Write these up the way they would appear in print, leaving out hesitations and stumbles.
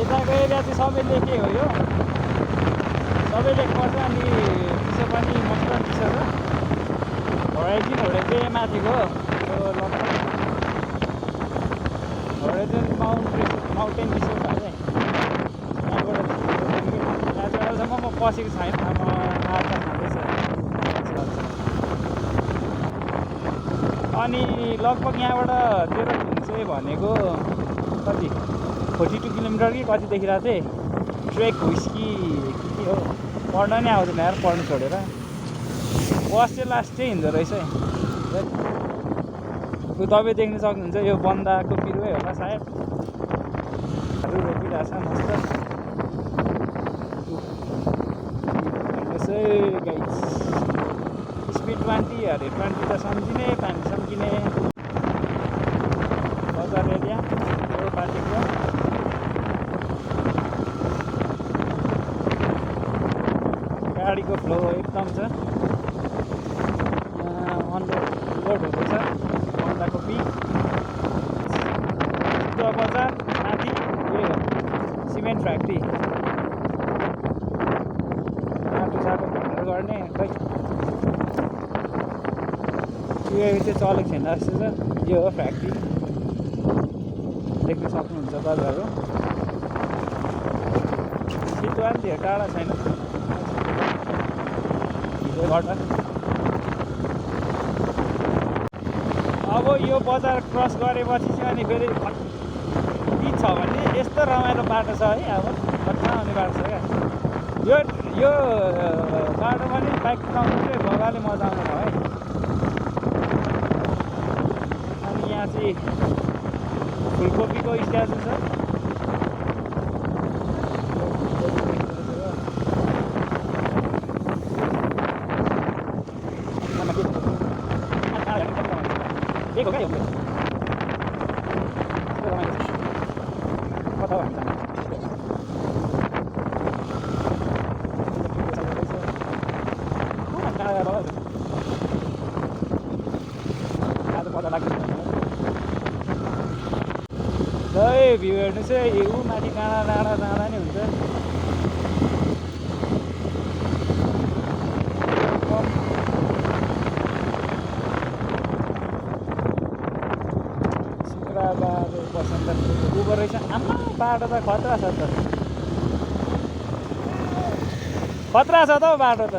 यताको एरिया चाहिँ सबै लेखे हो यो सबै लेख्नुपर्छ अनि चिसो पनि मसँग चिसो छ होराइजन चाहिँ माथिको यो लगभग होराइजन माउन्टेन चिसो छ अरे यहाँबाटसम्म म पसेको छैन म आज खाँदैछ अनि लगभग यहाँबाट देहरादुन चाहिँ भनेको कति 42 किलोमिटर कि कति देखिरहेको थिएँ ट्रेक हुस्की के हो पढ्न नै आउँदैन यार पढ्नु छोडेर बस चाहिँ लास्ट चाहिँ हिँड्दो रहेछ है तपाईँ देख्न सक्नुहुन्छ यो बन्दाको बिरुवै होला सायद रोपिरहेछ मस्त गाइस स्पिड 20 अरे 20 त सम्झिने पानी सम्झिने बजार एरिया यो बाटोको गाडीको फ्लो एकदम छ यहाँ अनलोड हुँदैछ बन्दाको पिक बजार माथि यो सिमेन्ट फ्याक्ट्री बाटो भनेर गर्ने खै यो चाहिँ चलेको छैन जस्तो छ यो हो फ्याक्ट्री देख्न सक्नुहुन्छ तपाईँहरू चितवन धेरै टाढा छैन हिजोबाट अब यो बजार क्रस गरेपछि चाहिँ अनि फेरि बिच छ भने यस्तो रमाइलो बाटो छ है अब कहाँ आउने बाटो छ क्या यो बाटो पनि बाइक कुदाउनु चाहिँ भगाले मजा आउने भयो है अनि यहाँ चाहिँ फुलकोपीको स्ट्याचु छ एक हो क्या यो कता हो हामी जानु आज पत्ता लाग्छ है भ्यू हेर्नुहोस् है ऊ माथि डाँडा डाँडा डाँडा नै हुन्छ शुक्रबार बसन्त उँभो रहेछ आम्मा बाटो त खतरा छ त खतरा छ त हौ बाटो त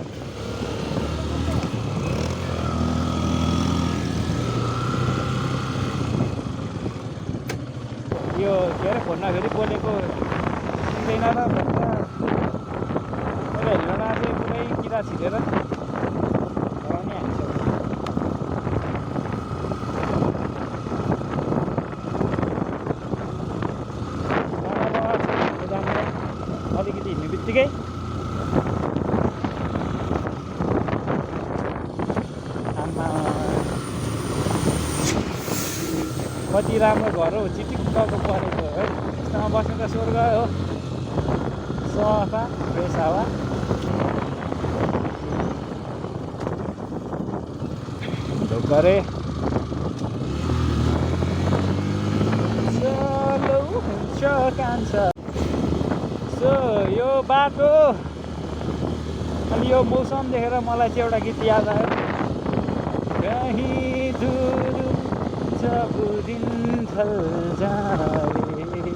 यो के अरे फोनमा फेरि बोलेको सुन्दैन र भन्छ मैले हेर्नुमा चाहिँ पुरै किरा छिरेर हराउने हान्छ अलिकति हिँड्ने बित्तिकै आमा कति राम्रो घर हो चिटिक्कको परेको है यस्तोमा बस्नु त स्वर्ग हो सफा फ्रेस हावा ढोकरे चलो हुन्छ कान्छ सो यो बाटो अनि यो मौसम देखेर मलाई चाहिँ एउटा गीत याद आयो कहीँ दूर जब दिन ढल जाए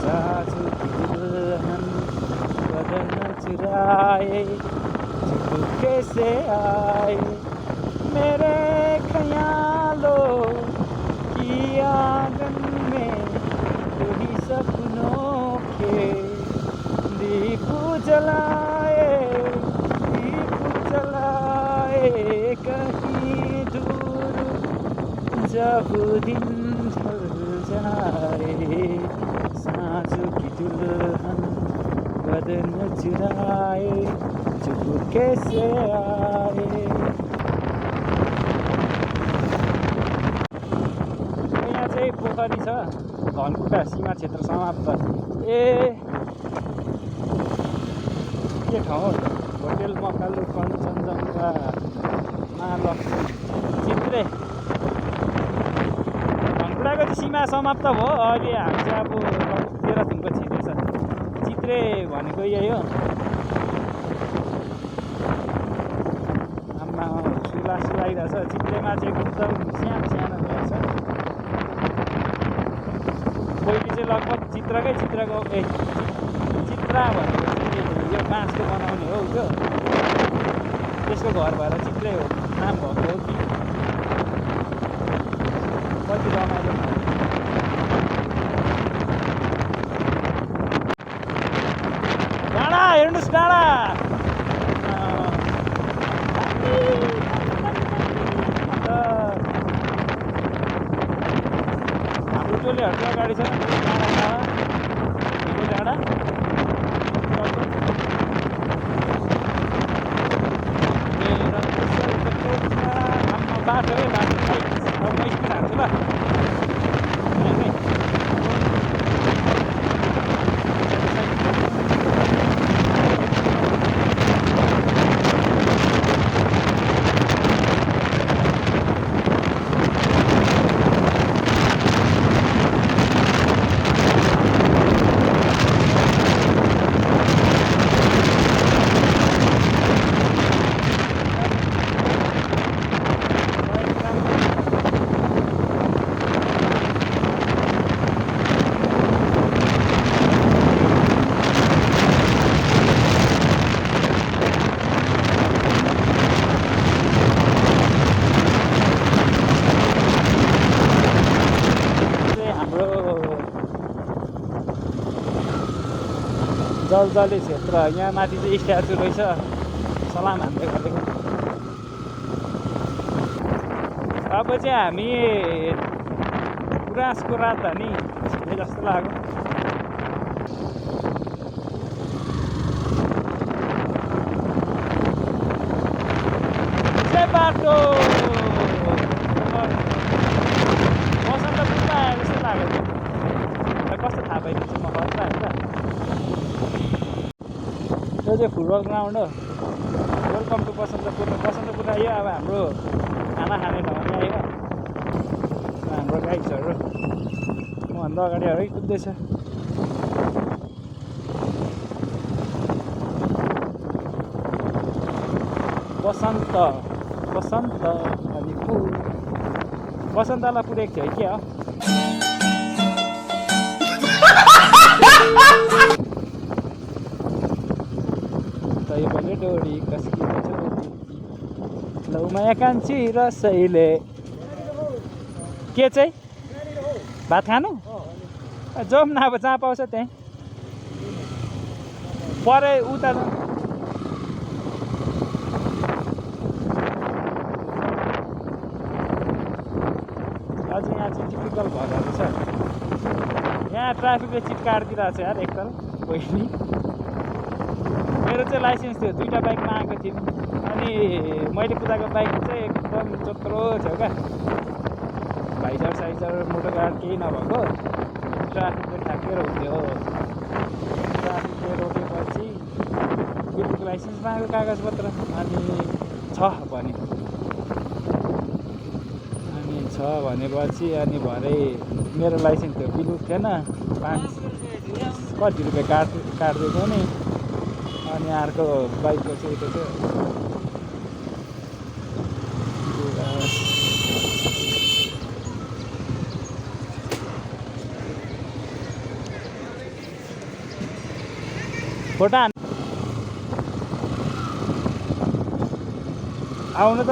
सासू की दुल्हन बदन चुराए चुपके से आए मेरे ख्यालों की आंगन में वही सपनों के दीप जलाए कहीं दूर जब दिन ढल जाए सासू की दुल्हन बदन चुराए चुपके से आए यहाँ चाहिँ पोखरी छ धनकुटा सीमा क्षेत्र समाप्त ए के ठाउँ होटेल मकालु कञ्चनजङ्घा महालक्ष्मी चित्रे धनकुटाको चाहिँ सीमा समाप्त भयो अहिले हामी चाहिँ अब तेह्रथुमको छिर्दैछ चित्रे भनेको यही हो। आम्मा सुलास लागिरहेछ। चित्रेमा चाहिँ एकदम सानो सानो रहेछ। पहिले चाहिँ लगभग चित्रको चित्रा भनेको चाहिँ यो बाँसले बनाउने हो त्यो, त्यसको घर भएर चित्रै हो नाम भएको हो कि कति रमाइलो। डाँडा हेर्नुहोस् डाँडा। हाम्रो टोलीहरूको अगाडि छ डाँडा। बाटो है बाटो अब म स्पिड हाल्छु ल। जलजले क्षेत्र यहाँ माथि चाहिँ स्ट्याचु रहेछ, सलाम हान्दै गरेको। अब चाहिँ हामी गुराँसको राजधानी छिर्ने जस्तो लाग्यो। बाटो बसन्तपुरमा आयो जस्तो लाग्यो। कस्तो थाहा पाइदिन्छ म गर्दा होइन। यो चाहिँ फुटबल ग्राउन्ड हो। Welcome to Basantapur. बसन्तपुर आयो अब हाम्रो खाना खाने ठाउँ आयो। हाम्रो गाइड्सहरू मभन्दा अगाडिबाटै कुद्दैछ। बसन्त बसन्त अनि फुल बसन्तलाई पुरेको थियो के हो। तैपले डोरी कस्किन्छ लौमाया कान्छी रसैले। के चाहिँ भात खानु जाउँ न अब जहाँ पाउँछ त्यहीँ परे उता जाउँ। अझ यहाँ चाहिँ टिपिकल घरहरू छ। यहाँ ट्राफिकले चिट काटिदिरहेको छ यार एकताल। पहिली मेरो चाहिँ लाइसेन्स थियो, 2टा बाइकमा आएको थिएँ अनि मैले कुदाएको बाइक चाहिँ एकदम चोत्रो थियो क्या। भाइजर साइजर मोटर गार्ड केही नभएको। ट्राफिकले ठ्याक्केर हुन्थ्यो। ट्राफिकले रोकेपछि बिल्कुल लाइसेन्स मागेको कागजपत्र अनि छ भनेपछि अनि भरे मेरो लाइसेन्स थियो बिलुक थिएन। 5 कति रुपियाँ काटिदिएको नि। अनि अर्को बाइकको चाहिँ त्यो थियो। फोटा आउनु त।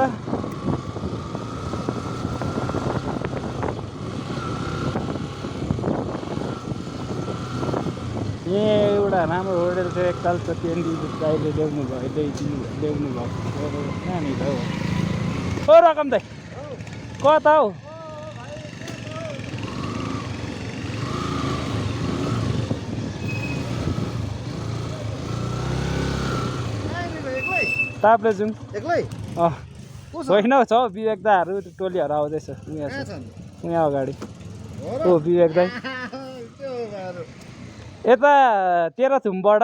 एउटा राम्रो होटेल थियो एकताल त त्यहाँदेखि दाइले ल्याउनु भयो। ल्याउनु भएको कहाँनिर हो ओ रकम दाइ कता हौ। तापले जाउँ एक्लै होइन छ विवेक दाहरू टोलीहरू आउँदैछ यहाँ अगाडि। ओ विवेक दाई यता तेह्रथुमबाट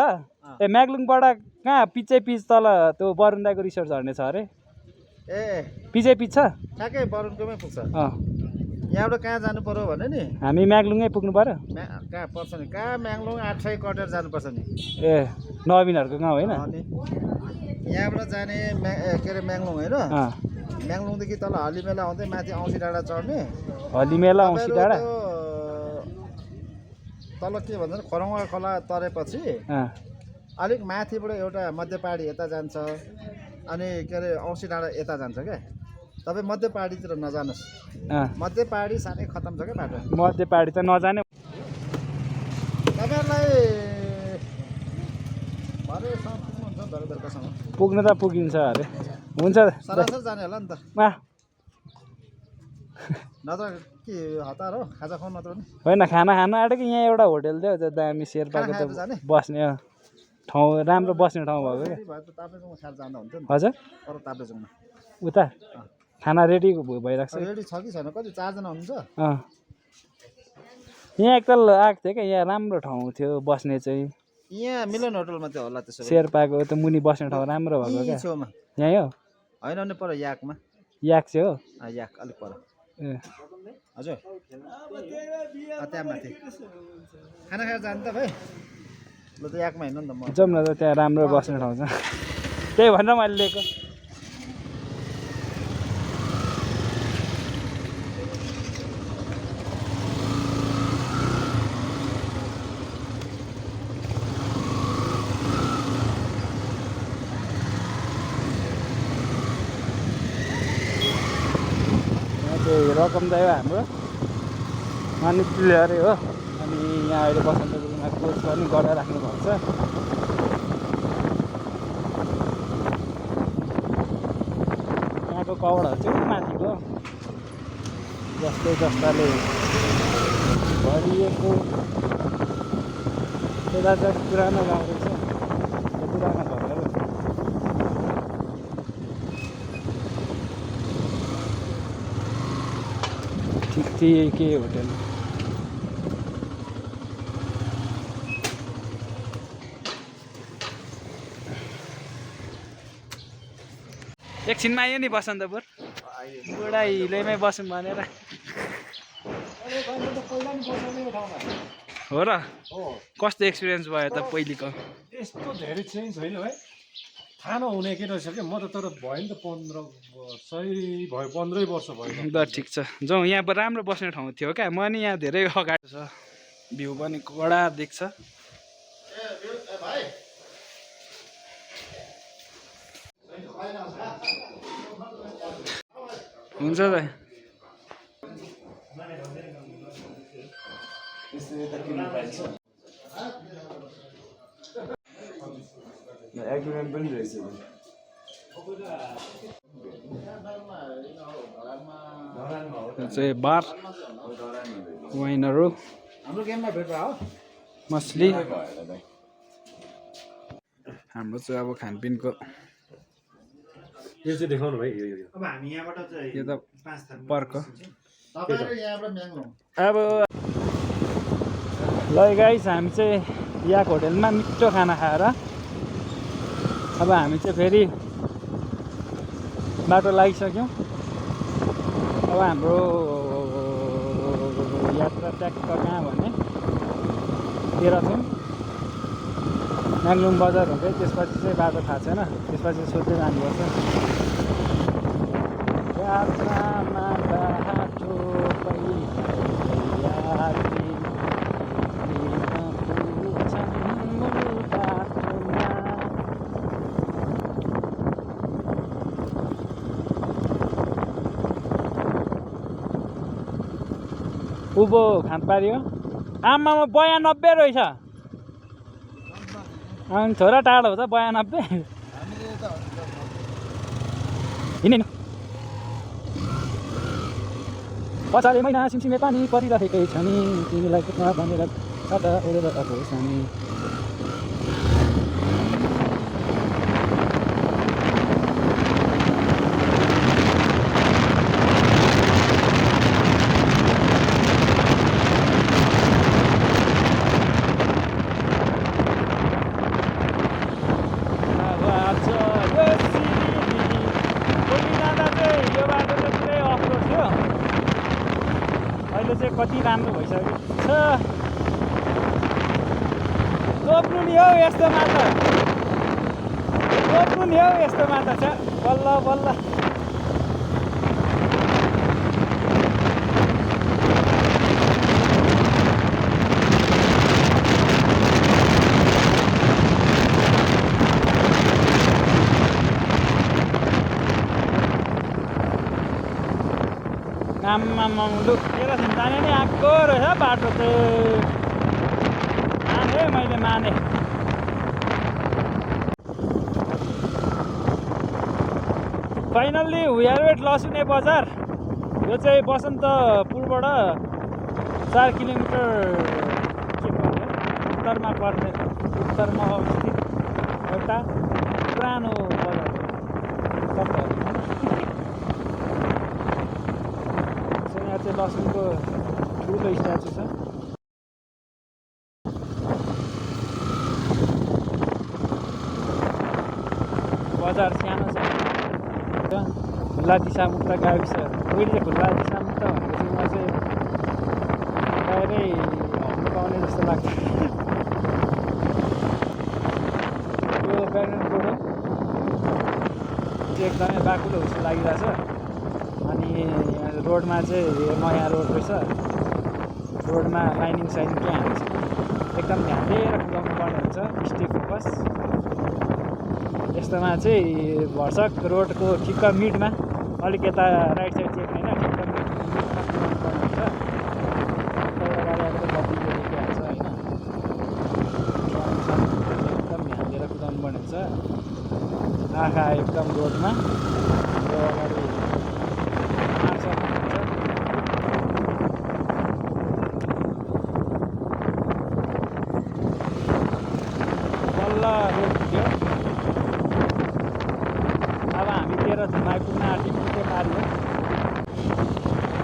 म्याग्लुङबाट कहाँ पिचै पिच तल त्यो बरुन्दाको रिसोर्ट झर्ने छ अरे। ए पिचै पिच छ ठ्याक्कै बरुनको पुग्छ। यहाँबाट कहाँ जानु पर्यो भने नि हामी म्याग्लुङै पुग्नु पर्यो कहाँ पर्छ नि कहाँ म्याङ्लोङ 8 सय कटेर जानुपर्छ नि ए नवीनहरूको गाउँ होइन अनि यहाँबाट जाने के अरे म्याङ्लोङ होइन म्याङ्लोङदेखि तल हल्लीमेला आउँदै माथि औँसी डाँडा चढ्ने हल्लीमेला औँसी डाँडा तल के भन्छ खोरङ्गा खोला तरेपछि अलिक माथिबाट एउटा मध्य पहाडी यता जान्छ अनि के अरे औँसी डाँडा यता जान्छ क्या तपाईँ मध्य पहाडीतिर नजानुहोस् मध्य पहाडी साह्रै खतम छ क्या बाटो मध्य पहाडी त नजाने तपाईँहरूलाई भरेसम्म पुग्नुहुन्छ बेलुकासम्म पुग्नु त पुगिन्छ अरे हुन्छ सरासर जाने होला नि त मा नत्र के हतार हो खाजा खुवाउनु नत्र नि होइन खाना खानु आँटेको यहाँ एउटा होटेल थियो त्यो दामी शेर्पाको त बस्ने ठाउँ राम्रो बस्ने ठाउँ भएको क्या ताप्लेजुङमा खाएर जाँदा हुन्छ नि हजुर पर ताप्लेजुङमा उता खाना रेडी भइरहेको छ रेडी छ कि छैन कति 4 जना हुनुहुन्छ यहाँ एकताल आएको थियो क्या यहाँ राम्रो ठाउँ थियो बस्ने चाहिँ यहाँ मिलन होटलमा चाहिँ होला त्यसो शेर्पाको त्यो मुनि बस्ने ठाउँ राम्रो भएको क्या छेउमा यहीँ हो होइन भने पर याकमा याक चाहिँ हो याक अलिक पर ए हजुर त्यहाँ माथि खाना खाएर जानु त भाइ ल त याकमा हिँड्नु नि त म जाउँ न त त्यहाँ राम्रो बस्ने ठाउँ छ त्यही भनेर मैले लिएको रकम दाइ हो हाम्रो अनि प्लेयरै हो अनि यहाँ अहिले बसन्तपुरमा कोच पनि गरेर राख्नु भएको छ यहाँको कवडहरू चाहिँ माथिको जस्ताले भरिएको यता चाहिँ पुरानो गाउँ रहेछ पुरानो घरहरू ठिक के होटेल एकछिनमा आयो नि बसन्तपुर बुढा हिलैमै बसौँ भनेर हो र कस्तो एक्सपिरियन्स भयो त पहिलेको यस्तो धेरै चेन्ज होइन है थाहा नहुने के रहेछ क्या म त तर भयो नि त 15 वर्ष भयो ल ठिक छ जाउँ यहाँ राम्रो बस्ने ठाउँ थियो क्या म नि यहाँ धेरै अगाडि छ भ्यू पनि कडा देख्छ हुन्छ त एक्वेरियम पनि रहेछ चाहिँ बार वाइनहरू हाम्रो गेममा भेट भयो मछली हाम्रो चाहिँ अब खानपिनको यो चाहिँ देखाउनु भाइ यो अब हामी यहाँबाट चाहिँ यो त 5 थान पर्क तपाईहरु यहाँबाट म्याङ्लोङ अब ल गाइस हामी चाहिँ याक होटेलमा मिठो खाना खाएर अब हामी चाहिँ फेरि बाटो लागिसक्यौँ अब हाम्रो यात्रा ट्याक्क कहाँ भने तेह्रथुम म्याङ्लोङ बजार हुँदै त्यसपछि चाहिँ बाटो थाहा छैन त्यसपछि सोध्दै जानुपर्छ यात्रामा बाटो उँभो खान पारियो आमामा 92 रहेछ अनि थोरै टाढो हुन्छ 92 हिँड्नु पछाडि महिना सिमसिमे पानी परिरहेकै छ नि तिमीलाई कुद्न भनेर कता उडेर गएको छ नि कति राम्रो भइसकेको छ रोप्नु नि हौ यस्तोमा त रोप्नु नि हौ यस्तोमा त छ बल्ल बल्ल आम्मामा लु तेरो सिन्ताने नि आएको रहेछ बाटो त माने मैले माने फाइनल्ली वी आर एट लसुने बजार यो चाहिँ बसन्तपुरबाट 4 किलोमिटर के भन्ने उत्तरमा पर्ने उत्तरमा अवस्थित एउटा पुरानो बजार यहाँ चाहिँ लसुनको ठुलो स्ट्याचु छ बजार सानो छ खुल्ला दिशामुक्त गाविस पहिले चाहिँ खुल्ला दिशामुक्त भनेपछि म चाहिँ बाहिरै हट्नु पाउने जस्तो लाग्छ यो ब्याकग्राउन्ड रोड चाहिँ एकदमै बाक्लो जस्तो लागिरहेछ अनि रोडमा चाहिँ नयाँ रोड रहेछ रोडमा लाइनिङ साइनिङ के हाल्छ एकदम ध्यान दिएर कुदाउनु पर्ने हुन्छ स्टे फोकस यस्तोमा चाहिँ भर्सक रोडको ठिक्क मिडमा अलिक यता राइट साइड चेक होइन ठिक्क मिडमा कुदाउनु पर्ने हुन्छ देखिहाल्छ होइन एकदम ध्यान दिएर कुदाउनु पर्ने हुन्छ आँखा एकदम रोडमा अगाडि अब हामी 13 जुन आइपुग्न आँटेको त्यो पारी हो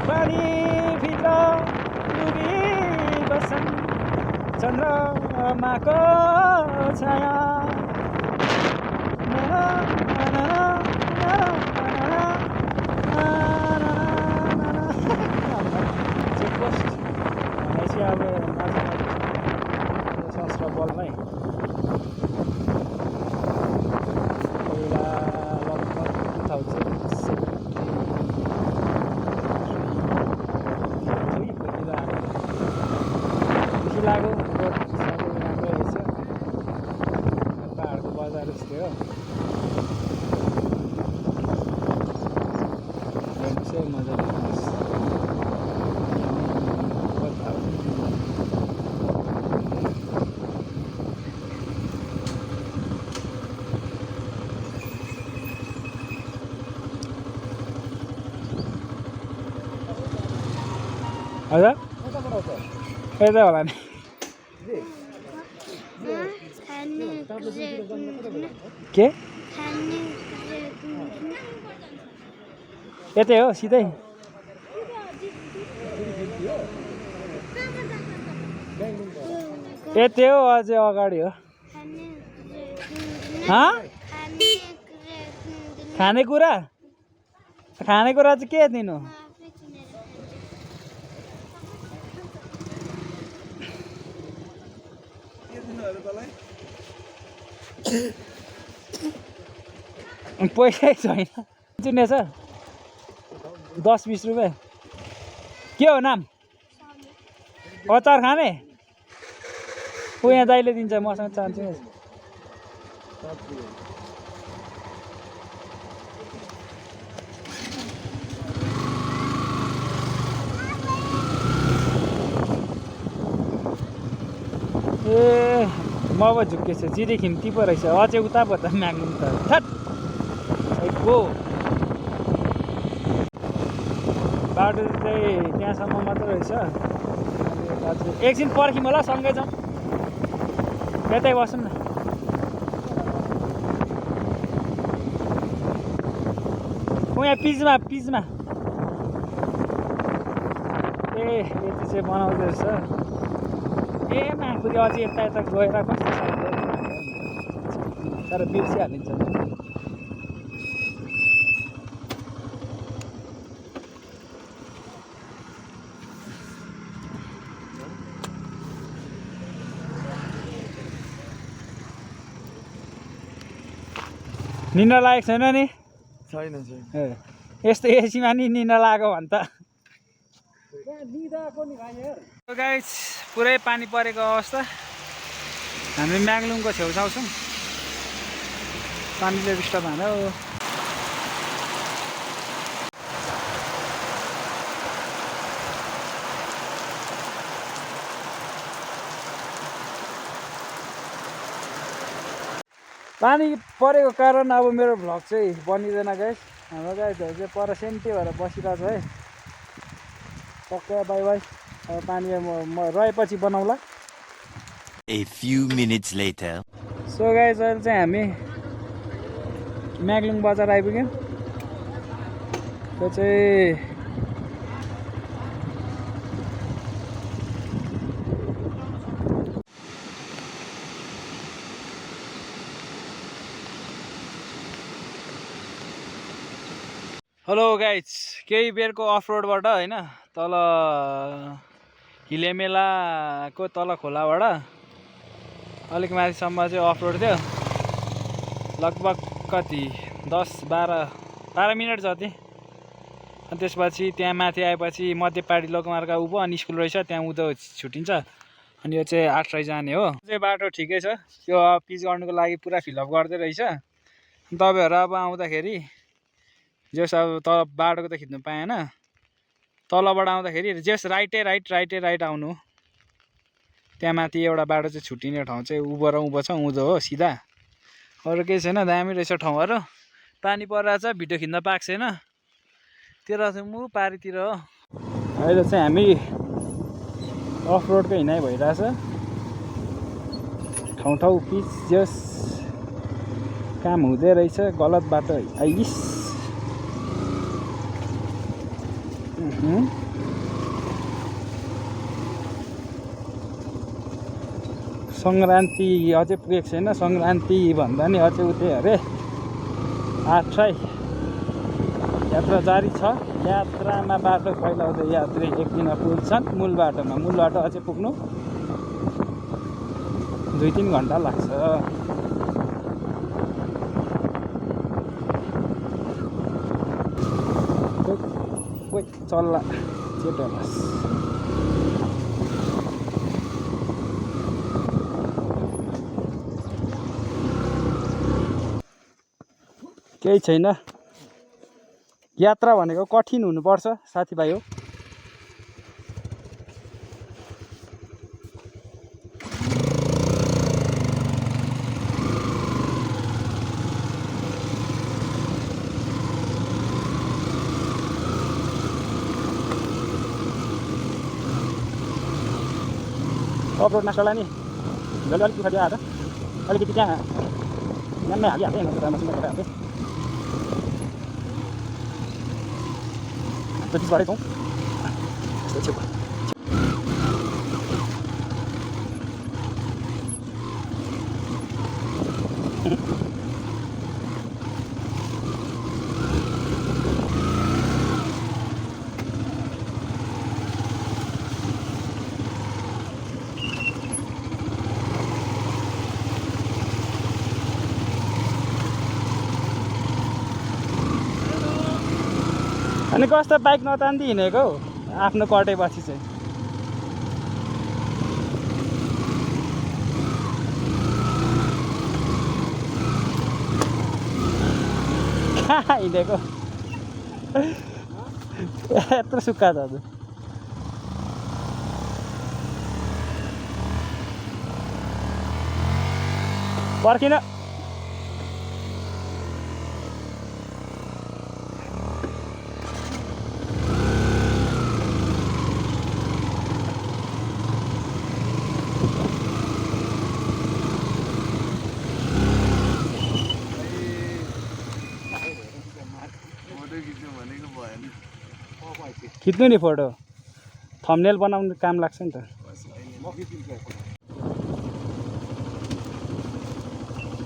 पानीभित्र डुबिबस्छन् चन्द्रमाको छाया चेकपोस्ट भनेपछि अब शस्त्र बलमै लाग्यो रोड सबै राम्रै रहेछ पाहाडको बजार जस्तै हो हेर्नुहोस् है मजाले हेर्नुहोस् हजुर यता होला नि के यतै हो सिधै यतै हो अझै अगाडि हो खानेकुरा खानेकुरा चाहिँ के दिनु पैसै छैन चिन्ने छ 10-20 रुपियाँ के हो नाम अचार खाने को यहाँ दाइले दिन्छ मसँग चाहन्छु ए म अब झुक्केछ जिरी खिम्ती पो रहेछ अझै उता पो त माग्नु त थट गो बाटो चाहिँ त्यहाँसम्म मात्र रहेछ एकछिन पर्खौँ होला सँगै जाउँ यतै बसौँ न यहाँ पिचमा ए यति चाहिँ बनाउँदो रहेछ ए माखुरी अझै यता गएर कस्तो साह्रो तर बिर्सिहालिन्छ निन्द्रा लागेको छैन नि छैन यस्तो एसीमा नि निन्द्रा लाग्यो भने त गाइस पुरै पानी परेको अवस्था हामी म्याग्लुङको छेउछाउ छौँ पानीले डिस्टर्ब हान्यो पानी परेको कारण अब मेरो भ्लग चाहिँ बनिँदैन गाइस हाम्रो गाइसहरू चाहिँ पर सेन्टी भएर बसिरहेको छ है पक्का बाई बाई अब पानी म रहेपछि बनाउला A few minutes later. So guys अहिले चाहिँ हामी म्याग्लुङ बजार आइपुग्यौँ त्यो चाहिँ हेलो गाइज केही बेरको अफ रोडबाट होइन तल हिलेमेलाको तल खोलाबाट अलिक माथिसम्म चाहिँ अफ रोड थियो लगभग कति 10-12 मिनट जति अनि त्यसपछि त्यहाँ माथि आएपछि मध्यपाडी लोकमार्ग उँभो अनि स्कुल रहेछ त्यहाँ उँधो छुट्टिन्छ अनि यो चाहिँ 8 जाने हो चाहिँ बाटो ठिकै छ यो पिच गर्नुको लागि पुरा फिलअप गर्दै रहेछ तपाईँहरू अब आउँदाखेरि जस अब तल बाटोको त खिच्नु पाएन तलबाट आउँदाखेरि जस राइट आउनु त्यहाँ माथि एउटा बाटो चाहिँ छुट्टिने ठाउँ चाहिँ उँभो र उँभो छ उँधो हो सिधा अरू केही छैन दामी रहेछ ठाउँहरू पानी परिरहेछ भिडियो खिच्न पाएको छैनतिर चाहिँ मु पारितिर हो अहिले चाहिँ हामी अफ रोडको हिँडाइ भइरहेछ ठाउँ पिच जस काम हुँदै रहेछ गलत बाटो आइस सङ्क्रान्ति अझै पुगेको छैन सङ्क्रान्ति भन्दा नि अझै उतै अरे 8 यात्रा जारी छ यात्रामा बाटो फैलाउँदै यात्री एक दिन पुग्छन् मूल बाटो अझै पुग्नु 2-3 घन्टा लाग्छ चल्ला चेटोलास केही छैन यात्रा भनेको कठिन हुनुपर्छ साथीभाइ हो अफरोड नास्टालाई नि जसले अलिक दुःख दिएर अलिकति त्यहाँ न्यान्नै हालिहाल्थेँ मसिनो गरेर हाल्थेँ त्यति गरेको अनि कस्तो बाइक नतान्दी हिँडेको आफ्नो कटेपछि चाहिँ कहाँ हिँडेको यत्रो सुक्खा छ हजुर पर्खिन खिच्नु नि फोटो थम्बनेल बनाउनु काम लाग्छ नि त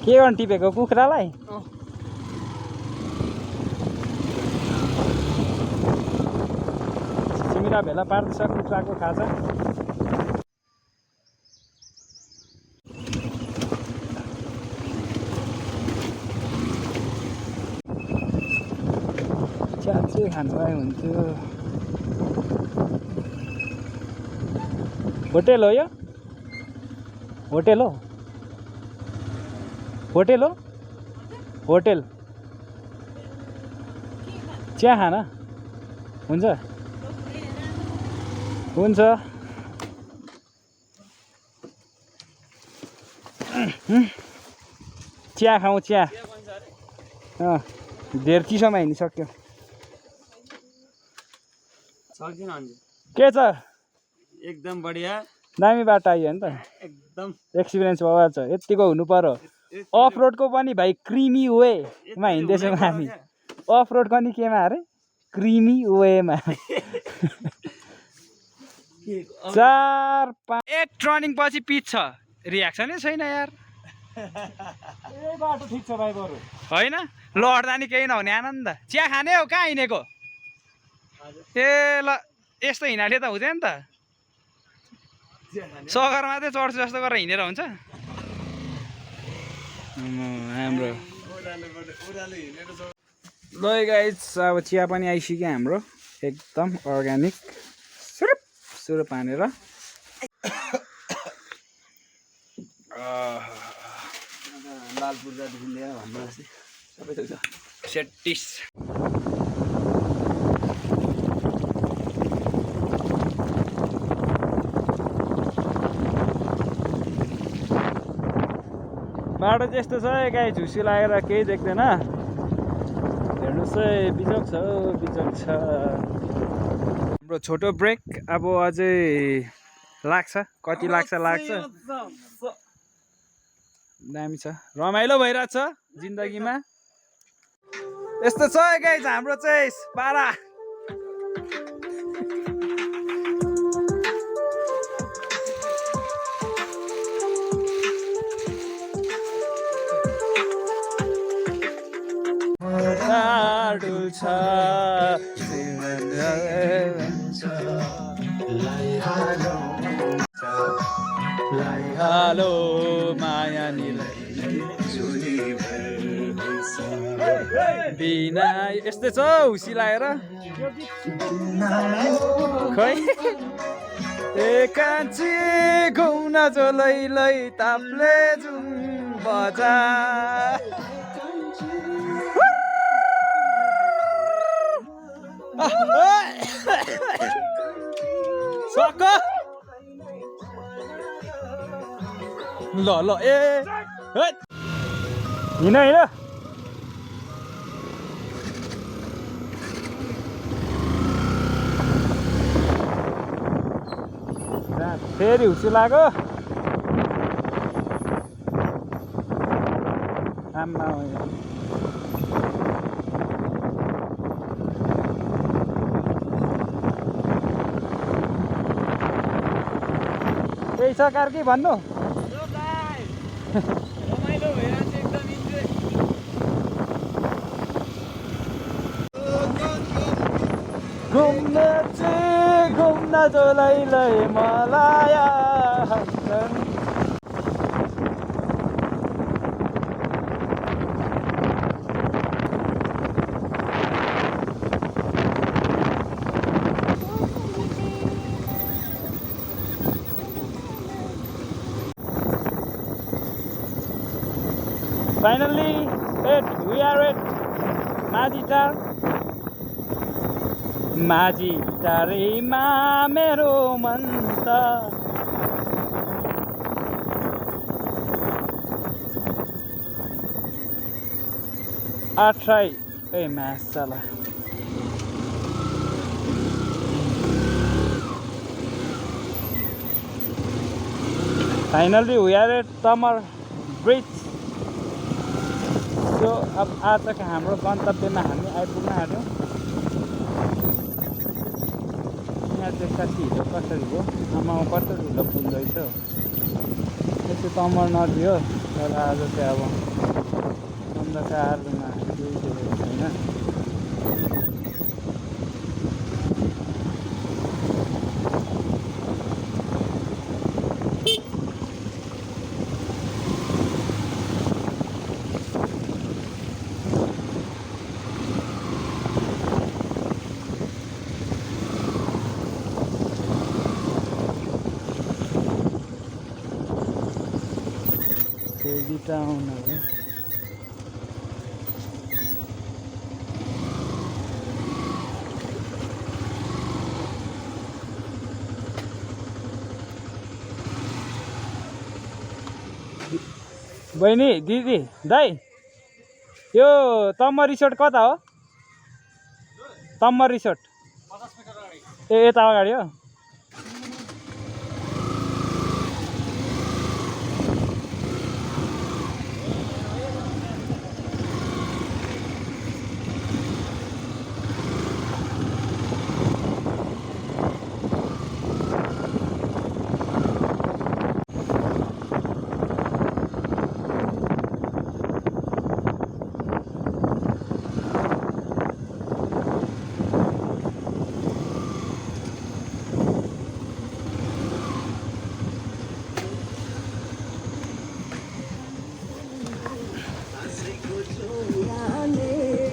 के गर्नु टिपेको कुखुरालाई सिमिरा भेला पार्दैछ कुखुराको खाजा के खानु भए हुन्थ्यो होटेल हो यो होटेल हो होटेल हो होटेल चिया खान हुन्छ हुन्छ चिया खाउँ चिया धेर चिसोमा हिँडिसक्यो के छ एकदम बढिया दामी बाटो आइयो नि त एकदम एक्सपिरियन्स भएर छ यतिको हुनु पर्यो अफ रोडको पनि भाइ क्रिमी वेमा हिँड्दैछौँ हामी अफ रोडको नि केमा अरे क्रिमी वेमा 4-5 टर्निङ पछि पिच छ रियाक्सनै छैन यार यही बाटो ठिक छ भाइ बरु होइन लड्दा नि केही नहुने आनन्द चिया खाने हो कहाँ हिँडेको ए ल यस्तो हिँडाले त हुँदैन नि त सगरमा चाहिँ चढ्छु जस्तो गरेर हिँडेर हुन्छ हाम्रो ल गाइस अब चिया पनि आइसक्यो हाम्रो एकदम अर्ग्यानिक सुरुप हानेर लाल पूर्जादेखि लिएर भन्नु सबै थोक छ 36 बाटो त्यस्तो छ गाई झुसी लागेर केही देख्दैन हेर्नुहोस् है बिजोक छ बिजोक छ हाम्रो छोटो ब्रेक अब अझै लाग्छ कति लाग्छ दामी छ रमाइलो भइरहेछ जिन्दगीमा यस्तो छ गाइस हाम्रो चाहिँ पारा हेलो माया बिना यस्तै छ हुसी लागेर खै ए कान्छी घुम्न जो लै ताप्ले जुन बजार सक ल ए हिँड फेरि हुसी लाग्यो आम्मा केही छ कार्की भन्नु रमाइलो भइरहेछ एकदम इन्जोय घुम्न जो लै Malaya Finally, we are at Majitar. Majitareमा मेरो मन त Try A मासला Finally, we are at Tamar Bridge. So अब आजको हाम्रो गन्तव्यमा हामी आइपुग्न आँट्यौँ यहाँ देख्दा हिजो कसरी हो आमा कस्तो ढिलो पुग्दैछ यसो तमर नदी हो तर आज चाहिँ अब अन्धकारमा केही देखेको छैन फेरि टाउनहरू बहिनी दिदी दाइ यो तम्म रिसोर्ट कता हो तम्म रिसोर्ट ए यता अगाडि हो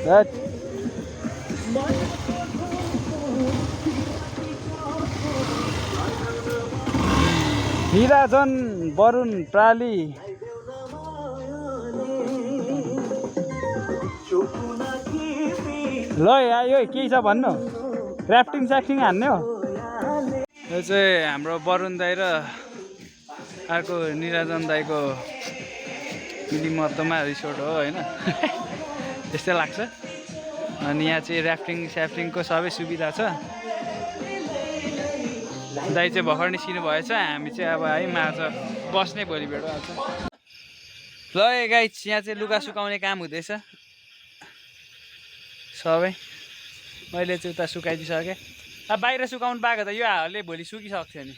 That. हिराजन वरुण प्राली ल आयो के छ भन्नु ऱ्याफ्टिङ स्याफ्टिङ हान्ने हो यो चाहिँ हाम्रो वरुण दाइ र अर्को निराजन दाइको मिलिमत्तमा रिसोर्ट हो होइन त्यस्तै लाग्छ अनि यहाँ चाहिँ ऱ्याफ्टिङ स्याफ्टिङको सबै सुविधा छ दाइ चाहिँ भर्खर निस्किनु भएछ हामी चाहिँ अब है माछा बस्ने भोलि भेट आउँछ ल गाइस यहाँ चाहिँ लुगा सुकाउने काम हुँदैछ सबै मैले चाहिँ उता सुकाइदिइसकेँ अब बाहिर सुकाउनु पाएको त यो हालले भोलि सुकिसक्थ्यो नि